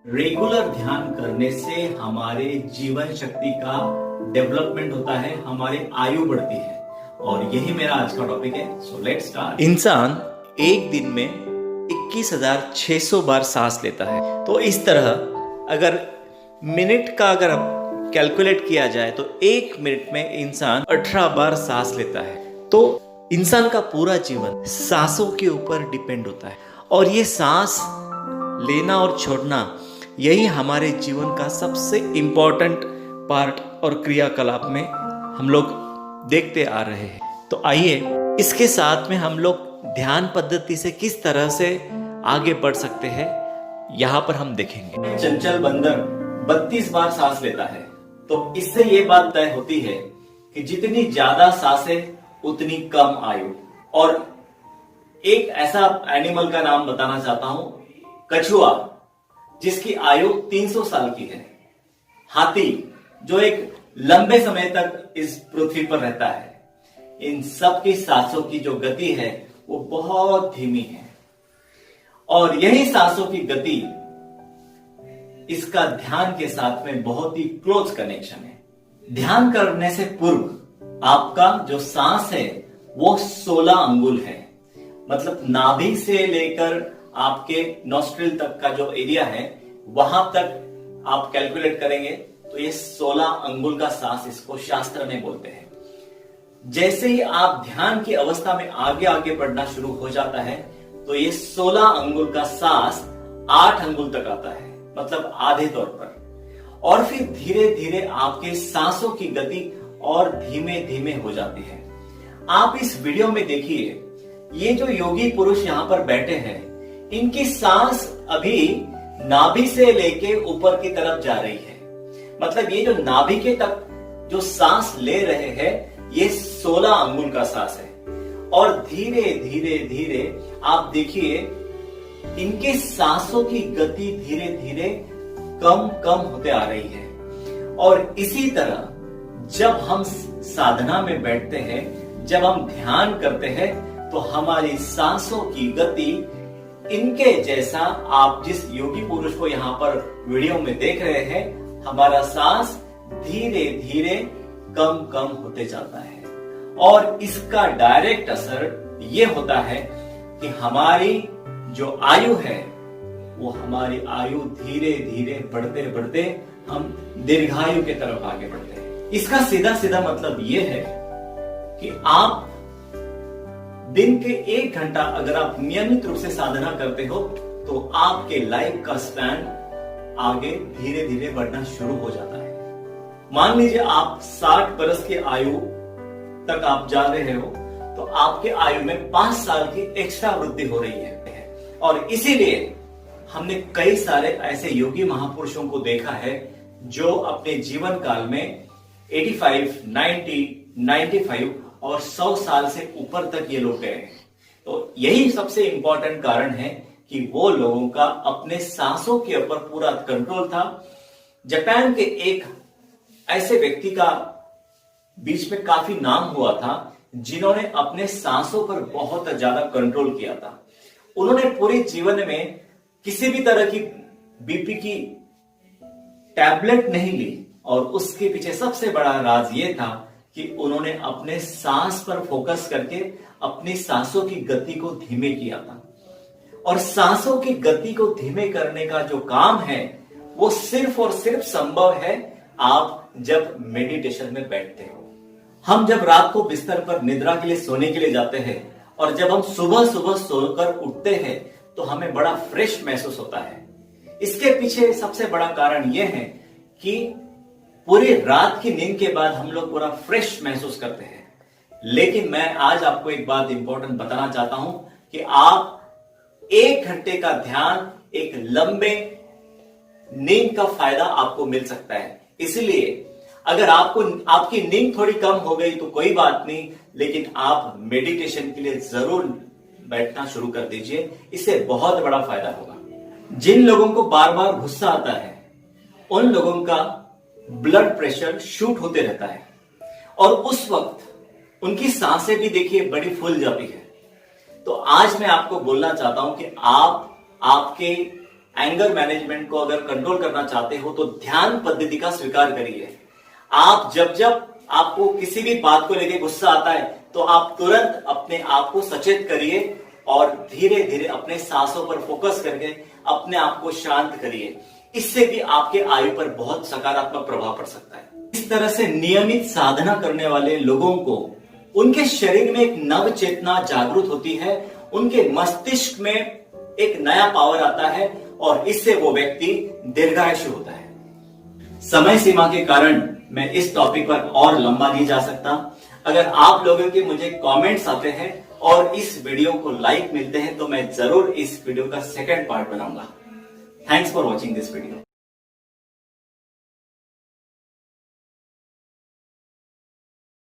Regular ध्यान करने से हमारे जीवन शक्ति का डेवलपमेंट होता है, हमारी आयु बढ़ती है और यही मेरा आज का टॉपिक है। So let's start. इंसान एक दिन में 21,600 बार सांस लेता है। तो इस तरह अगर मिनट का अगर कैलकुलेट किया जाए तो एक मिनट में इंसान 18 बार सांस लेता है। तो इंसान का पूरा जीवन सांसों के ऊपर डिपेंड होता है और ये सांस लेना और छोड़ना यही हमारे जीवन का सबसे इम्पोर्टेंट पार्ट और क्रियाकलाप में हम लोग देखते आ रहे हैं। तो आइए इसके साथ में हम लोग ध्यान पद्धति से किस तरह से आगे बढ़ सकते हैं यहाँ पर हम देखेंगे। चंचल बंदर 32 बार सांस लेता है। तो इससे ये बात तय होती है कि जितनी ज्यादा सांसें उतनी कम आयु। और एक ऐसा एनिमल का नाम बताना चाहता हूं, कछुआ, जिसकी आयु 300 साल की है। हाथी, जो एक लंबे समय तक इस पृथ्वी पर रहता है। इन सब की सांसों की जो गति है वो बहुत धीमी है और यही सांसों की गति इसका ध्यान के साथ में बहुत ही क्लोज कनेक्शन है। ध्यान करने से पूर्व आपका जो सांस है वो 16 अंगुल है। मतलब नाभि से लेकर आपके नॉस्ट्रिल तक का जो एरिया है वहां तक आप कैलकुलेट करेंगे तो ये 16 अंगुल का सांस इसको शास्त्र में बोलते हैं। जैसे ही आप ध्यान की अवस्था में आगे आगे बढ़ना शुरू हो जाता है तो ये 16 अंगुल का सांस 8 अंगुल तक आता है, मतलब आधे तौर पर। और फिर धीरे धीरे आपके सांसों की गति और धीमे धीमे हो जाती है। आप इस वीडियो में देखिए, ये जो योगी पुरुष यहां पर बैठे हैं, इनकी सांस अभी नाभि से लेके ऊपर की तरफ जा रही है। मतलब ये जो नाभि के तक जो सांस ले रहे हैं ये 16 अंगुल का सांस है। और धीरे धीरे धीरे आप देखिए इनके सांसों की गति धीरे धीरे कम कम होते आ रही है। और इसी तरह जब हम साधना में बैठते हैं, जब हम ध्यान करते हैं तो हमारी सांसों की गति इनके जैसा, आप जिस योगी पुरुष को यहाँ पर वीडियो में देख रहे हैं, हमारा सांस धीरे धीरे कम कम होते जाता है। और इसका डायरेक्ट असर ये होता है कि हमारी जो आयु है वो हमारी आयु धीरे धीरे बढ़ते बढ़ते हम दीर्घायु की तरफ आगे बढ़ते हैं। इसका सीधा सीधा मतलब ये है कि आप दिन के 1 घंटा अगर आप नियमित रूप से साधना करते हो तो आपके लाइफ का स्पैन आगे धीरे धीरे बढ़ना शुरू हो जाता है। मान लीजिए आप 60 बरस की आयु तक आप जा रहे हो तो आपके आयु में 5 साल की एक्स्ट्रा वृद्धि हो रही है। और इसीलिए हमने कई सारे ऐसे योगी महापुरुषों को देखा है जो अपने जीवन काल में 85, 90, 95 और 100 साल से ऊपर तक ये लोग गए। तो यही सबसे इंपॉर्टेंट कारण है कि वो लोगों का अपने सांसों के ऊपर पूरा कंट्रोल था। जापान के एक ऐसे व्यक्ति का बीच में काफी नाम हुआ था जिन्होंने अपने सांसों पर बहुत ज्यादा कंट्रोल किया था। उन्होंने पूरे जीवन में किसी भी तरह की बीपी की टैबलेट नहीं ली और उसके पीछे सबसे बड़ा राज ये था कि उन्होंने अपने सांस पर फोकस करके अपनी सांसों की गति को धीमे किया था। और सांसों की गति को धीमे करने का जो काम है वो सिर्फ और सिर्फ संभव है आप जब मेडिटेशन में बैठते हो। हम जब रात को बिस्तर पर निद्रा के लिए सोने के लिए जाते हैं और जब हम सुबह सुबह सोकर उठते हैं तो हमें बड़ा फ्रेश महसूस होता है। इसके पीछे सबसे बड़ा कारण यह है कि पूरी रात की नींद के बाद हम लोग पूरा फ्रेश महसूस करते हैं। लेकिन मैं आज आपको एक बात इंपॉर्टेंट बताना चाहता हूं कि आप 1 घंटे का ध्यान, एक लंबे नींद का फायदा आपको मिल सकता है। इसलिए अगर आपकी नींद थोड़ी कम हो गई तो कोई बात नहीं, लेकिन आप मेडिटेशन के लिए जरूर बैठना शुरू कर दीजिए। इससे बहुत बड़ा फायदा होगा। जिन लोगों को बार बार गुस्सा आता है उन लोगों का ब्लड प्रेशर शूट होते रहता है और उस वक्त उनकी सांसें भी देखिए बड़ी फूल जाती है। तो आज मैं आपको बोलना चाहता हूं कि आप आपके एंगर मैनेजमेंट को अगर कंट्रोल करना चाहते हो तो ध्यान पद्धति का स्वीकार करिए। आप जब जब आपको किसी भी बात को लेकर गुस्सा आता है तो आप तुरंत अपने आप को सचेत करिए और धीरे धीरे अपने सांसों पर फोकस करके अपने आप को शांत करिए। इससे भी आपके आयु पर बहुत सकारात्मक प्रभाव पड़ सकता है। इस तरह से नियमित साधना करने वाले लोगों को उनके शरीर में एक नव चेतना जागृत होती है, उनके मस्तिष्क में एक नया पावर आता है और इससे वो व्यक्ति दीर्घायुष्य होता है। समय सीमा के कारण मैं इस टॉपिक पर और लंबा नहीं जा सकता। अगर आप लोगों के मुझे कमेंट्स आते हैं और इस वीडियो को लाइक मिलते हैं तो मैं जरूर इस वीडियो का सेकंड पार्ट बनाऊंगा। Thanks for watching this video.